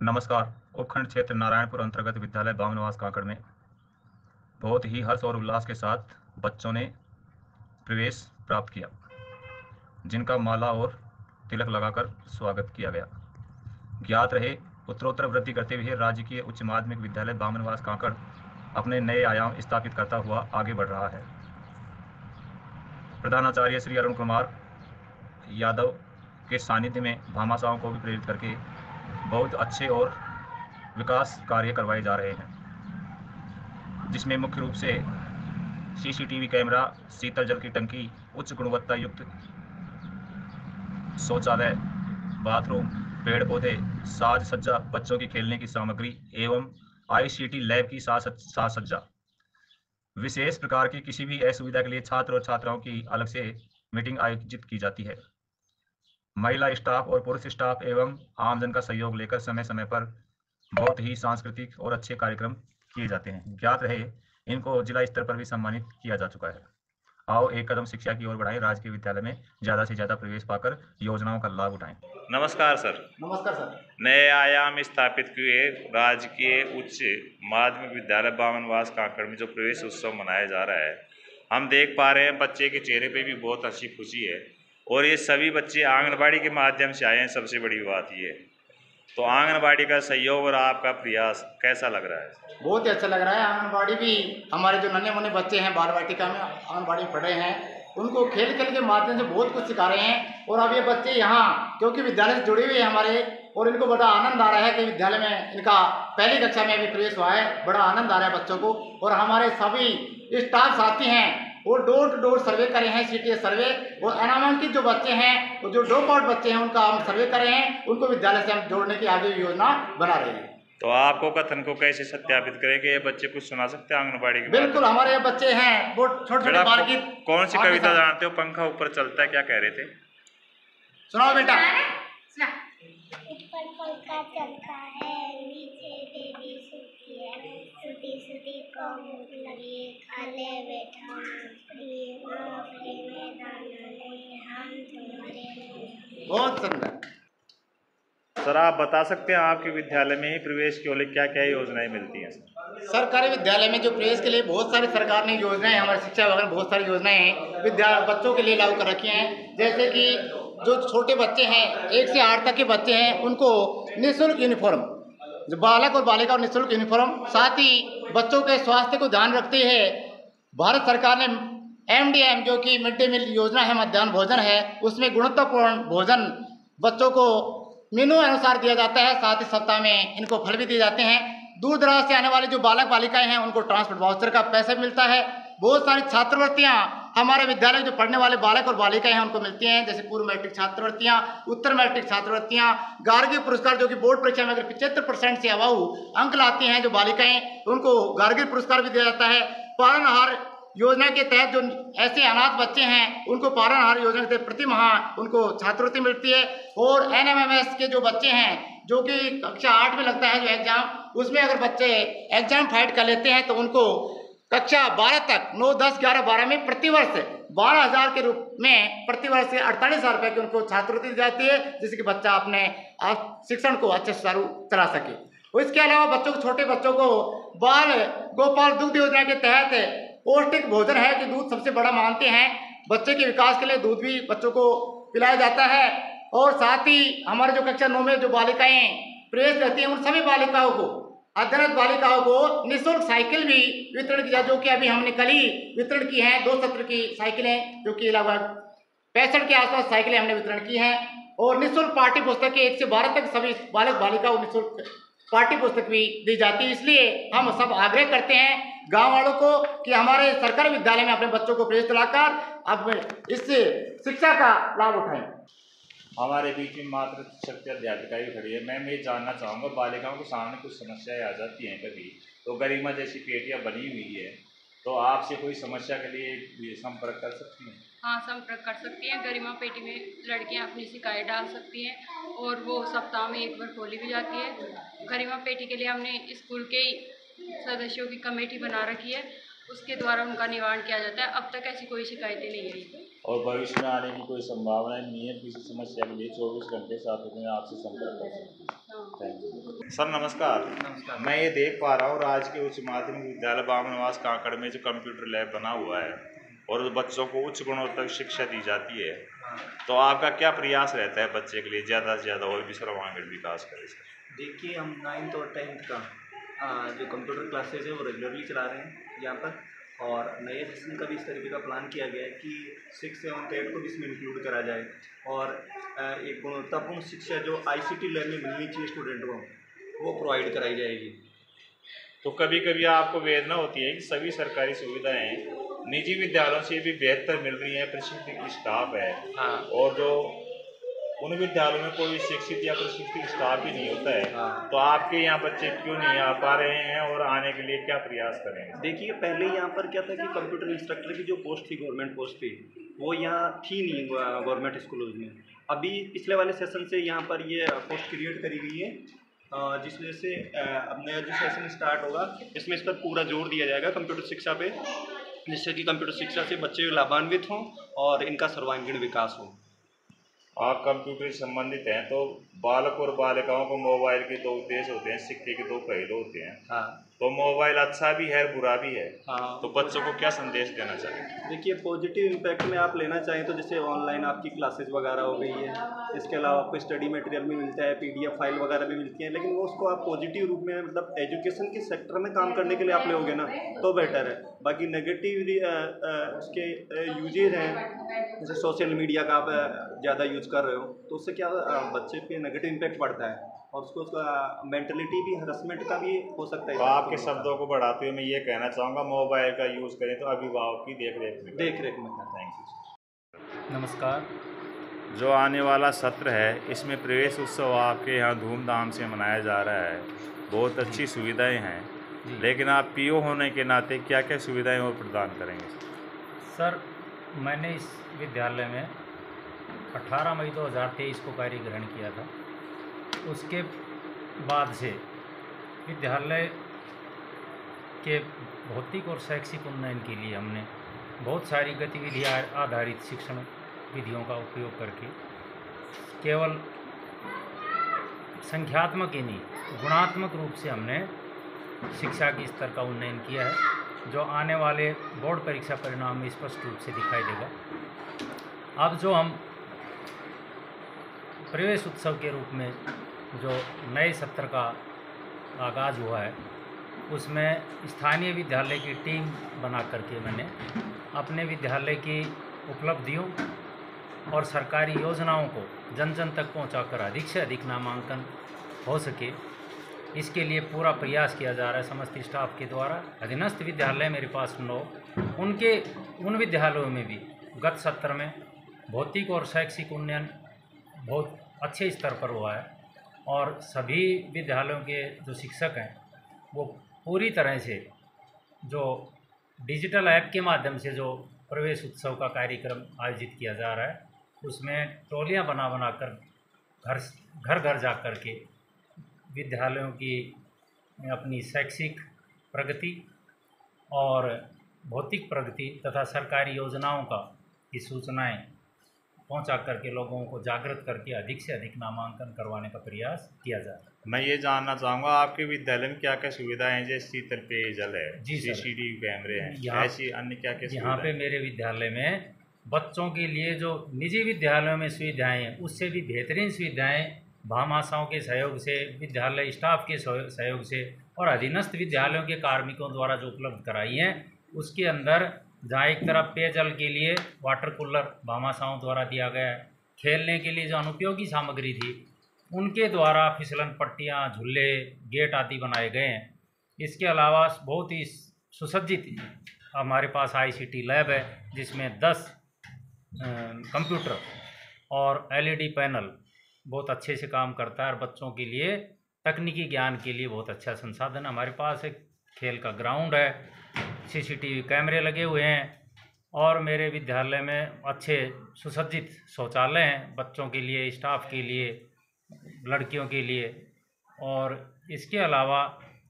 नमस्कार। उपखंड क्षेत्र नारायणपुर अंतर्गत विद्यालय बामनवास काकड़ में बहुत ही हर्ष और उल्लास के साथ बच्चों ने प्रवेश प्राप्त किया, जिनका माला और तिलक लगाकर स्वागत किया गया। ज्ञात रहे, उत्तरोत्तर वृद्धि करते हुए राजकीय उच्च माध्यमिक विद्यालय बामनवास काकड़ अपने नए आयाम स्थापित करता हुआ आगे बढ़ रहा है। प्रधानाचार्य श्री अरुण कुमार यादव के सानिध्य में भामाशाहों को भी प्रेरित करके बहुत अच्छे और विकास कार्य करवाए जा रहे हैं, जिसमें मुख्य रूप से सीसीटीवी कैमरा, शीतल जल की टंकी, उच्च गुणवत्ता युक्त शौचालय, बाथरूम, पेड़ पौधे, साज सज्जा, बच्चों की खेलने की सामग्री एवं आईसीटी लैब की साज सज्जा। विशेष प्रकार की किसी भी असुविधा के लिए छात्र और छात्राओं की अलग से मीटिंग आयोजित की जाती है। महिला स्टाफ और पुरुष स्टाफ एवं आमजन का सहयोग लेकर समय समय पर बहुत ही सांस्कृतिक और अच्छे कार्यक्रम किए जाते हैं। ज्ञात रहे, इनको जिला स्तर पर भी सम्मानित किया जा चुका है। आओ एक कदम शिक्षा की ओर बढ़ाएं, राजकीय विद्यालय में ज़्यादा से ज़्यादा प्रवेश पाकर योजनाओं का लाभ उठाएं। नमस्कार सर। नमस्कार सर। नए आयाम स्थापित हुए राजकीय उच्च माध्यमिक विद्यालय बामनवास काकड़ में जो प्रवेश उत्सव मनाया जा रहा है, हम देख पा रहे हैं बच्चे के चेहरे पे भी बहुत अच्छी खुशी है और ये सभी बच्चे आंगनबाड़ी के माध्यम से आए हैं। सबसे बड़ी बात ये है, तो आंगनबाड़ी का सहयोग और आपका प्रयास कैसा लग रहा है? बहुत ही अच्छा लग रहा है। आंगनबाड़ी भी हमारे जो नन्हे मुन्ने बच्चे हैं बाल वाटिका में आंगनबाड़ी में पढ़ रहे हैं, उनको खेल खेल के माध्यम से बहुत कुछ सिखा रहे हैं। और अब ये बच्चे यहाँ क्योंकि विद्यालय से जुड़े हुए हैं हमारे, और इनको बड़ा आनंद आ रहा है कि विद्यालय में इनका पहली कक्षा में भी प्रवेश हुआ है। बड़ा आनंद आ रहा है बच्चों को। और हमारे सभी स्टाफ साथी हैं वो डोर टू डोर सर्वे करे हैं, सीटीएस सर्वे। और अनामांकित जो बच्चे हैं, वो जो ड्रॉप आउट बच्चे हैं, उनका हम सर्वे कर रहे हैं। उनको विद्यालय से हम जोड़ने की आगे योजना बना रहे हैं। तो आपको कथन को कैसे सत्यापित करेंगे? ये बच्चे कुछ सुना सकते हैं आंगनबाड़ी के? बिल्कुल, हमारे बच्चे हैं वो छोटे छोटे बाल की। कौन सी कविता जानते हो? पंखा ऊपर चलता है, क्या कह रहे थे? सुनाओ बेटा। ऊपर पंखा चलता है, नीचे बेबी सोती है, सोती सोती को भूख लगी, खा ले बेटा फ्री में दाना ले, हम तुम्हारे। बहुत सुंदर। सर आप बता सकते हैं आपके विद्यालय में ही प्रवेश के लिए क्या क्या योजनाएं मिलती हैं? सरकारी विद्यालय में जो प्रवेश के लिए बहुत सारी सरकार ने योजनाएं, हमारे शिक्षा विभाग में बहुत सारी योजनाएं हैं बच्चों के लिए लागू कर रखी हैं। जैसे कि जो छोटे बच्चे हैं 1 से 8 तक के बच्चे हैं, उनको निःशुल्क यूनिफॉर्म, जो बालक और बालिका और निःशुल्क यूनिफॉर्म। साथ ही बच्चों के स्वास्थ्य को ध्यान रखते हुए भारत सरकार ने MDM जो कि मिड डे मील योजना है, मध्याह्न भोजन है, उसमें गुणवत्तापूर्ण भोजन बच्चों को मेनू अनुसार दिया जाता है। साथ ही सप्ताह में इनको फल भी दिए जाते हैं। दूर दराज से आने वाले जो बालक बालिकाएं हैं, उनको ट्रांसपोर्ट वाउचर का पैसा मिलता है। बहुत सारी छात्रवृत्तियां हमारे विद्यालय में जो पढ़ने वाले बालक और बालिकाएं हैं उनको मिलती हैं, जैसे पूर्व मैट्रिक छात्रवृत्तियां, उत्तर मैट्रिक छात्रवृत्तियां, गार्गी पुरस्कार, जो कि बोर्ड परीक्षा में अगर 75% से अबाउ अंक लाती हैं जो बालिकाएं, उनको गार्गी पुरस्कार भी दिया जाता है। पालनहार योजना के तहत जो ऐसे अनाथ बच्चे हैं, उनको पालनहार योजना के तहत प्रति माह उनको छात्रवृत्ति मिलती है। और NMMS के जो बच्चे हैं, जो कि कक्षा 8 में लगता है जो एग्जाम, उसमें अगर बच्चे एग्जाम फाइट कर लेते हैं तो उनको कक्षा 12 तक 9, 10, 11, 12 में प्रतिवर्ष 12,000 के रूप में प्रतिवर्ष 48,000 रुपये की उनको छात्रवृत्ति दी जाती है, जिससे कि बच्चा अपने शिक्षण को अच्छे सुचारू चला सके। इसके अलावा बच्चों को, छोटे बच्चों को बाल गोपाल दुग्ध योजना के तहत पौष्टिक भोजन है कि दूध सबसे बड़ा मानते हैं, बच्चे के विकास के लिए दूध भी बच्चों को पिलाया जाता है। और साथ ही हमारे जो कक्षा 9 में जो बालिकाएं प्रवेश रहती हैं, उन सभी बालिकाओं को, अध्ययनरत बालिकाओं को निःशुल्क साइकिल भी वितरण किया, जो कि अभी हमने कल ही वितरण की है। 2 सत्र की साइकिलें, जो कि लगभग 65 के आसपास साइकिलें हमने वितरण की हैं। और निःशुल्क पाठ्य पुस्तकें 1 से 12 तक सभी बालक बालिकाओं को निःशुल्क पाठ्य पुस्तक भी दी जाती है। इसलिए हम सब आग्रह करते हैं गांव वालों को कि हमारे सरकारी विद्यालय में अपने बच्चों को प्रवेश दिलाकर अब इससे शिक्षा का लाभ उठाएं। हमारे बीच में मात्र शक्ति अध्यापिका भी खड़ी है। मैं ये जानना चाहूँगा, बालिकाओं के सामने कुछ समस्याएं आ जाती हैं कभी, तो गरिमा जैसी पेटियाँ बनी हुई है, तो आपसे कोई समस्या के लिए संपर्क कर सकती हैं? हाँ, संपर्क कर सकती हैं। गरिमा पेटी में लड़कियां अपनी शिकायत डाल सकती हैं और वो सप्ताह में 1 बार खोली भी जाती है। गरिमा पेटी के लिए हमने स्कूल के सदस्यों की कमेटी बना रखी है, उसके द्वारा उनका निवारण किया जाता है। अब तक ऐसी कोई शिकायतें नहीं आई। और भविष्य में आने की कोई संभावना नहीं है? किसी समस्या के लिए 24 घंटे 7 दिन आपसे संपर्क कर सकते हैं। Thank you. सर नमस्कार। नमस्कार। मैं ये देख पा रहा हूँ राजकीय उच्च माध्यमिक विद्यालय बामनवास कांकड़ में जो कंप्यूटर लैब बना हुआ है और बच्चों को उच्च गुणवत्ता शिक्षा दी जाती है, तो आपका क्या प्रयास रहता है बच्चे के लिए ज़्यादा से ज़्यादा और भी सर्वांगीण विकास करें? देखिए, हम 9th और 10th का जो कंप्यूटर क्लासेज है वो रेगुलरली चला रहे हैं यहाँ पर, और नए सेशन का भी इस तरीके का प्लान किया गया है कि 6, 7, 8 को भी इसमें इंक्लूड करा जाए, और एक गुणवत्तापूर्ण शिक्षा जो ICT लैब में मिलनी चाहिए स्टूडेंट को, वो प्रोवाइड कराई जाएगी। तो कभी कभी आपको वेदना होती है कि सभी सरकारी सुविधाएं निजी विद्यालयों से भी बेहतर मिल रही है, प्रशिक्षित स्टाफ है, हाँ। और जो उन विद्यालयों में कोई शिक्षित या प्रशिक्षित स्टाफ ही नहीं होता है, हाँ। तो आपके यहाँ बच्चे क्यों नहीं आ पा रहे हैं और आने के लिए क्या प्रयास करेंगे? देखिए, पहले यहाँ पर क्या था कि कंप्यूटर इंस्ट्रक्टर की जो पोस्ट थी, गवर्नमेंट पोस्ट थी, वो यहाँ थी नहीं गवर्नमेंट स्कूलों में। अभी पिछले वाले सेशन से यहाँ पर ये पोस्ट क्रिएट करी गई है, जिस वजह से अब नया जो सेशन स्टार्ट होगा इसमें इस पर पूरा जोर दिया जाएगा कंप्यूटर शिक्षा पे, जिससे कि कंप्यूटर शिक्षा से बच्चे लाभान्वित हों और इनका सर्वांगीण विकास हो। आप कंप्यूटर से संबंधित हैं, तो बालक और बालिकाओं को मोबाइल के 2 उद्देश्य होते हैं, सिक्के के 2 पहलू होते हैं। हाँ। तो मोबाइल अच्छा भी है, बुरा भी है। हाँ। तो बच्चों को क्या संदेश देना चाहिए? देखिए, पॉजिटिव इम्पैक्ट में आप लेना चाहें तो जैसे ऑनलाइन आपकी क्लासेस वगैरह हो गई है, इसके अलावा आपको स्टडी मटेरियल भी मिलता है, PDF फाइल वगैरह भी मिलती है, लेकिन वो उसको आप पॉजिटिव रूप में, मतलब एजुकेशन के सेक्टर में काम करने के लिए आप लोगे ना तो बेटर है। बाकी नेगेटिव उसके यूजेज हैं, जैसे सोशल मीडिया का आप ज़्यादा यूज कर रहे हो तो उससे क्या बच्चे पे नेगेटिव इम्पैक्ट पड़ता है, और उसका मेंटलिटी भी, हरसमेंट का भी हो सकता है। तो आपके शब्दों को बढ़ाते हुए मैं ये कहना चाहूँगा, मोबाइल का यूज़ करें तो अभिभावक की देख रेख में थैंक यू। नमस्कार। जो आने वाला सत्र है इसमें प्रवेश उत्सव आपके यहाँ धूमधाम से मनाया जा रहा है, बहुत अच्छी सुविधाएं हैं, लेकिन आप PO होने के नाते क्या क्या सुविधाएं वो प्रदान करेंगे? सर, मैंने इस विद्यालय में 18 मई 2023 को कार्य ग्रहण किया था। उसके बाद से विद्यालय के भौतिक और शैक्षिक उन्नयन के लिए हमने बहुत सारी गतिविधियाँ आधारित शिक्षण विधियों का उपयोग करके केवल संख्यात्मक ही नहीं, गुणात्मक रूप से हमने शिक्षा के स्तर का उन्नयन किया है, जो आने वाले बोर्ड परीक्षा परिणाम में स्पष्ट रूप से दिखाई देगा। अब जो हम प्रवेश उत्सव के रूप में जो नए सत्र का आगाज़ हुआ है, उसमें स्थानीय विद्यालय की टीम बना करके मैंने अपने विद्यालय की उपलब्धियों और सरकारी योजनाओं को जन जन तक पहुंचाकर अधिक से अधिक नामांकन हो सके, इसके लिए पूरा प्रयास किया जा रहा है समस्त स्टाफ के द्वारा। अधीनस्थ विद्यालय मेरे पास 9, उन विद्यालयों में भी गत सत्र में भौतिक और शैक्षिक उन्नयन बहुत अच्छे स्तर पर हुआ है, और सभी विद्यालयों के जो शिक्षक हैं वो पूरी तरह से जो डिजिटल ऐप के माध्यम से जो प्रवेश उत्सव का कार्यक्रम आयोजित किया जा रहा है, उसमें टोलियां बना कर घर जा कर के विद्यालयों की अपनी शैक्षिक प्रगति और भौतिक प्रगति तथा सरकारी योजनाओं का की सूचनाएं पहुंचा करके लोगों को जागृत करके अधिक से अधिक नामांकन करवाने का प्रयास किया जा रहा है। मैं ये जानना चाहूँगा, आपके विद्यालय में क्या क्या सुविधाएं हैं? जैसे शीतल पेयजल है, CCTV कैमरे हैं, ऐसी अन्य क्या क्या यहाँ पे मेरे विद्यालय में बच्चों के लिए जो निजी विद्यालयों में सुविधाएं हैं उससे भी बेहतरीन सुविधाएं भामाशाओं के सहयोग से, विद्यालय स्टाफ के सहयोग से और अधीनस्थ विद्यालयों के कार्मिकों द्वारा जो उपलब्ध कराई हैं, उसके अंदर जहाँ एक तरफ पेयजल के लिए वाटर कूलर भामाशाओं द्वारा दिया गया है, खेलने के लिए जो अनुपयोगी सामग्री थी उनके द्वारा फिसलन पट्टियाँ, झूले, गेट आदि बनाए गए हैं। इसके अलावा बहुत ही सुसज्जित हमारे पास ICT लैब है, जिसमें 10 कंप्यूटर और LED पैनल बहुत अच्छे से काम करता है, और बच्चों के लिए तकनीकी ज्ञान के लिए बहुत अच्छा संसाधन। हमारे पास एक खेल का ग्राउंड है, CCTV कैमरे लगे हुए हैं, और मेरे विद्यालय में अच्छे सुसज्जित शौचालय हैं बच्चों के लिए, स्टाफ के लिए, लड़कियों के लिए। और इसके अलावा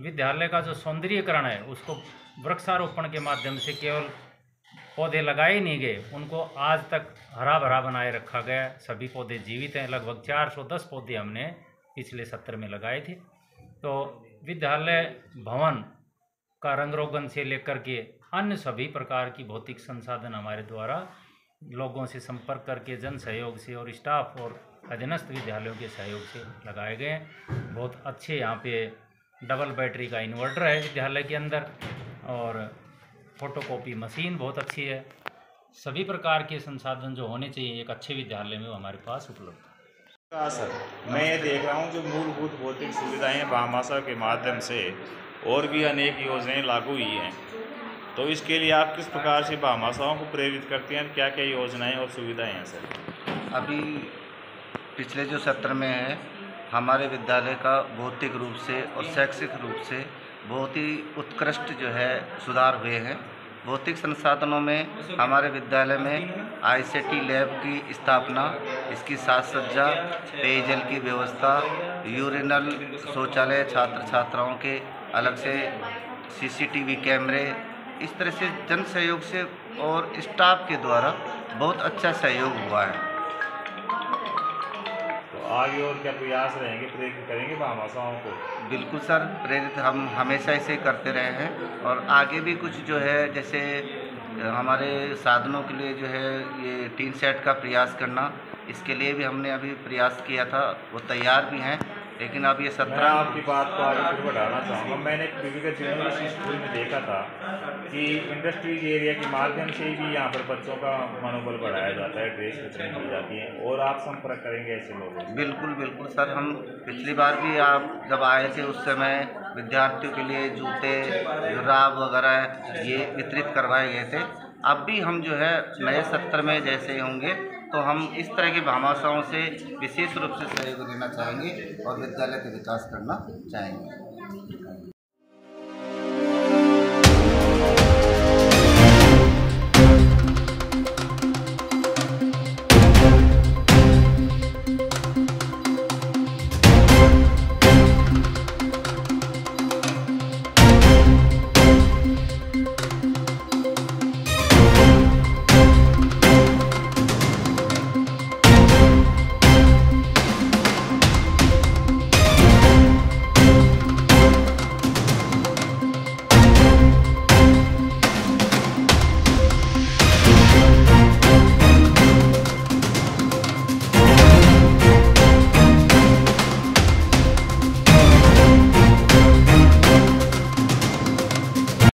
विद्यालय का जो सौंदर्यीकरण है उसको वृक्षारोपण के माध्यम से केवल पौधे लगाए नहीं गए, उनको आज तक हरा भरा बनाए रखा गया। सभी पौधे जीवित हैं। लगभग 410 पौधे हमने पिछले सत्र में लगाए थे। तो विद्यालय भवन का रंग रोगन से लेकर के अन्य सभी प्रकार की भौतिक संसाधन हमारे द्वारा लोगों से संपर्क करके जन सहयोग से और स्टाफ और अधीनस्थ विद्यालयों के सहयोग से लगाए गए हैं। बहुत अच्छे यहाँ पे डबल बैटरी का इन्वर्टर है विद्यालय के अंदर और फोटोकॉपी मशीन बहुत अच्छी है। सभी प्रकार के संसाधन जो होने चाहिए एक अच्छे विद्यालय में वो हमारे पास उपलब्ध है। हाँ सर, मैं ये देख रहा हूँ जो मूलभूत भौतिक सुविधाएं भामाशाह के माध्यम से और भी अनेक योजनाएं लागू हुई हैं, तो इसके लिए आप किस प्रकार से भामाशाहों को प्रेरित करते हैं? क्या क्या योजनाएं और सुविधाएं हैं सर? अभी पिछले जो सत्र में है हमारे विद्यालय का भौतिक रूप से और शैक्षिक रूप से बहुत ही उत्कृष्ट जो है सुधार हुए हैं। भौतिक संसाधनों में हमारे विद्यालय में आईसीटी लैब की स्थापना, इसकी साज सज्जा, पेयजल की व्यवस्था, यूरिनल शौचालय छात्र छात्राओं के अलग से, सीसीटीवी कैमरे, इस तरह से जन सहयोग से और स्टाफ के द्वारा बहुत अच्छा सहयोग हुआ है। तो आगे और क्या प्रयास रहेंगे, प्रेरित करेंगे भामाशाहों को? बिल्कुल सर, प्रेरित हम हमेशा इसे करते रहे हैं और आगे भी कुछ जो है जैसे हमारे साधनों के लिए जो है ये टीन सेट का प्रयास करना, इसके लिए भी हमने अभी प्रयास किया था, वो तैयार भी हैं। लेकिन अब ये 17 मैं आपकी बात को आगे फिर बढ़ाना चाहूँगा। मैंने एक विविध यूनिवर्सिटी स्कूल में देखा था कि इंडस्ट्रीज एरिया के माध्यम से भी यहाँ पर बच्चों का मनोबल बढ़ाया जाता है, ड्रेस वितरण की जाती है, और आप संपर्क करेंगे ऐसे लोगों से? बिल्कुल बिल्कुल सर, हम पिछली बार भी आप जब आए थे उस समय विद्यार्थियों के लिए जूते, जुराब वगैरह ये वितरित करवाए गए थे। अब भी हम जो है नए सत्र में जैसे होंगे तो हम इस तरह के भामाशाहों से विशेष रूप से सहयोग लेना चाहेंगे और विद्यालय का विकास करना चाहेंगे।